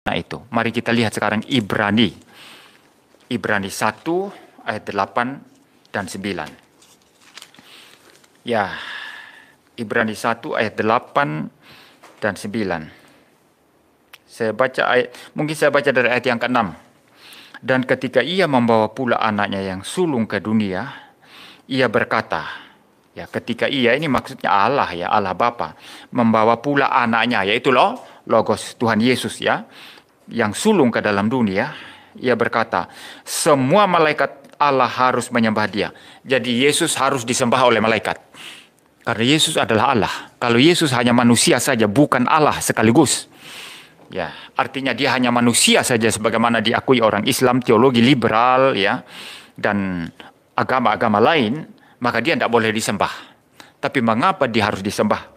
Nah itu, mari kita lihat sekarang Ibrani. Ibrani 1 ayat 8 dan 9. Ya, Ibrani 1 ayat 8 dan 9. Saya baca ayat, mungkin saya baca dari ayat yang ke-6. Dan ketika ia membawa pula anaknya yang sulung ke dunia, ia berkata, ya ketika ia ini maksudnya Allah ya, Allah Bapa, membawa pula anaknya, yaitu Logos Tuhan Yesus ya, yang sulung ke dalam dunia, ia berkata, semua malaikat Allah harus menyembah dia. Jadi Yesus harus disembah oleh malaikat. Karena Yesus adalah Allah. Kalau Yesus hanya manusia saja, bukan Allah sekaligus. Ya, artinya dia hanya manusia saja sebagaimana diakui orang Islam, teologi liberal ya, dan agama-agama lain, maka dia tidak boleh disembah. Tapi mengapa dia harus disembah?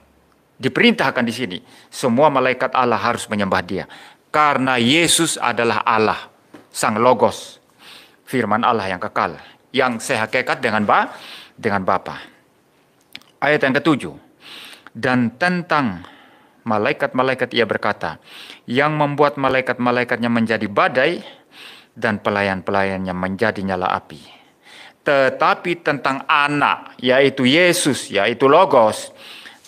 Diperintahkan di sini, semua malaikat Allah harus menyembah dia. Karena Yesus adalah Allah, Sang Logos, firman Allah yang kekal, yang sehakikat dengan Bapa. Ayat yang ke-7. Dan tentang malaikat-malaikat ia berkata, yang membuat malaikat-malaikatnya menjadi badai dan pelayan-pelayannya menjadi nyala api. Tetapi tentang anak, yaitu Yesus, yaitu Logos,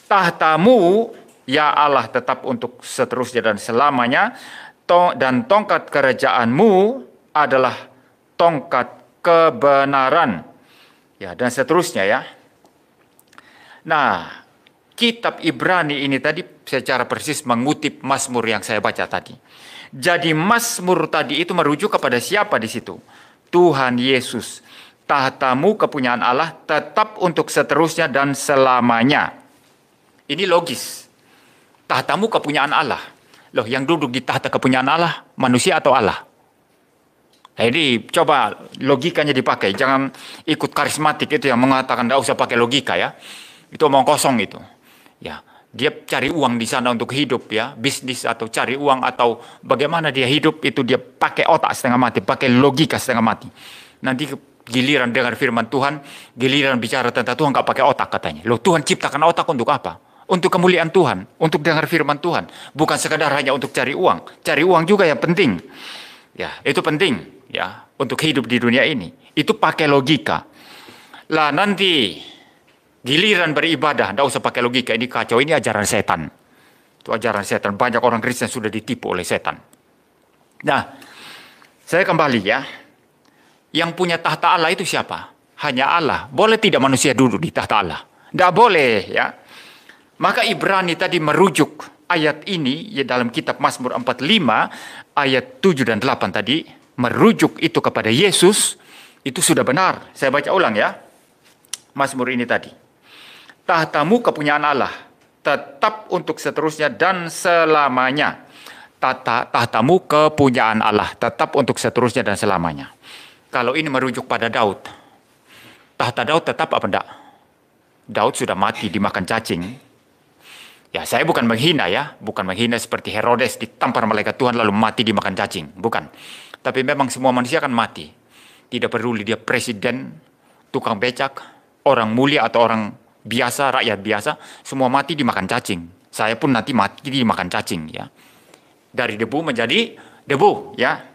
tahtamu, ya Allah, tetap untuk seterusnya dan selamanya, dan tongkat kerajaanmu adalah tongkat kebenaran. Ya, dan seterusnya ya. Nah, kitab Ibrani ini tadi secara persis mengutip Mazmur yang saya baca tadi. Jadi Mazmur tadi itu merujuk kepada siapa di situ? Tuhan Yesus. Tahtamu kepunyaan Allah tetap untuk seterusnya dan selamanya. Ini logis. Tahtamu kepunyaan Allah. Loh, yang duduk di tahta kepunyaan Allah, manusia atau Allah? Jadi coba logikanya dipakai. Jangan ikut karismatik itu yang mengatakan tidak usah pakai logika ya. Itu omong kosong itu. Ya, dia cari uang di sana untuk hidup ya, bisnis atau cari uang atau bagaimana dia hidup itu dia pakai otak setengah mati, pakai logika setengah mati. Nanti giliran dengar firman Tuhan, giliran bicara tentang Tuhan nggak pakai otak katanya. Loh, Tuhan ciptakan otak untuk apa? Untuk kemuliaan Tuhan, untuk dengar firman Tuhan, bukan sekadar hanya untuk cari uang. Cari uang juga yang penting. Ya, itu penting ya untuk hidup di dunia ini. Itu pakai logika. Lah nanti giliran beribadah, tidak usah pakai logika, ini kacau, ini ajaran setan. Itu ajaran setan, banyak orang Kristen sudah ditipu oleh setan. Nah, saya kembali ya. Yang punya tahta Allah itu siapa? Hanya Allah. Boleh tidak manusia duduk di tahta Allah? Tidak boleh ya. Maka Ibrani tadi merujuk ayat ini ya dalam kitab Mazmur 45 ayat 7 dan 8 tadi. Merujuk itu kepada Yesus. Itu sudah benar. Saya baca ulang ya. Mazmur ini tadi. Tahtamu kepunyaan Allah, tetap untuk seterusnya dan selamanya. Tahtamu kepunyaan Allah, tetap untuk seterusnya dan selamanya. Kalau ini merujuk pada Daud, tahta Daud tetap apa enggak? Daud sudah mati dimakan cacing. Ya, saya bukan menghina ya, bukan menghina seperti Herodes ditampar malaikat Tuhan lalu mati dimakan cacing, bukan. Tapi memang semua manusia akan mati. Tidak peduli dia presiden, tukang becak, orang mulia atau orang biasa, rakyat biasa, semua mati dimakan cacing. Saya pun nanti mati dimakan cacing ya. Dari debu menjadi debu ya.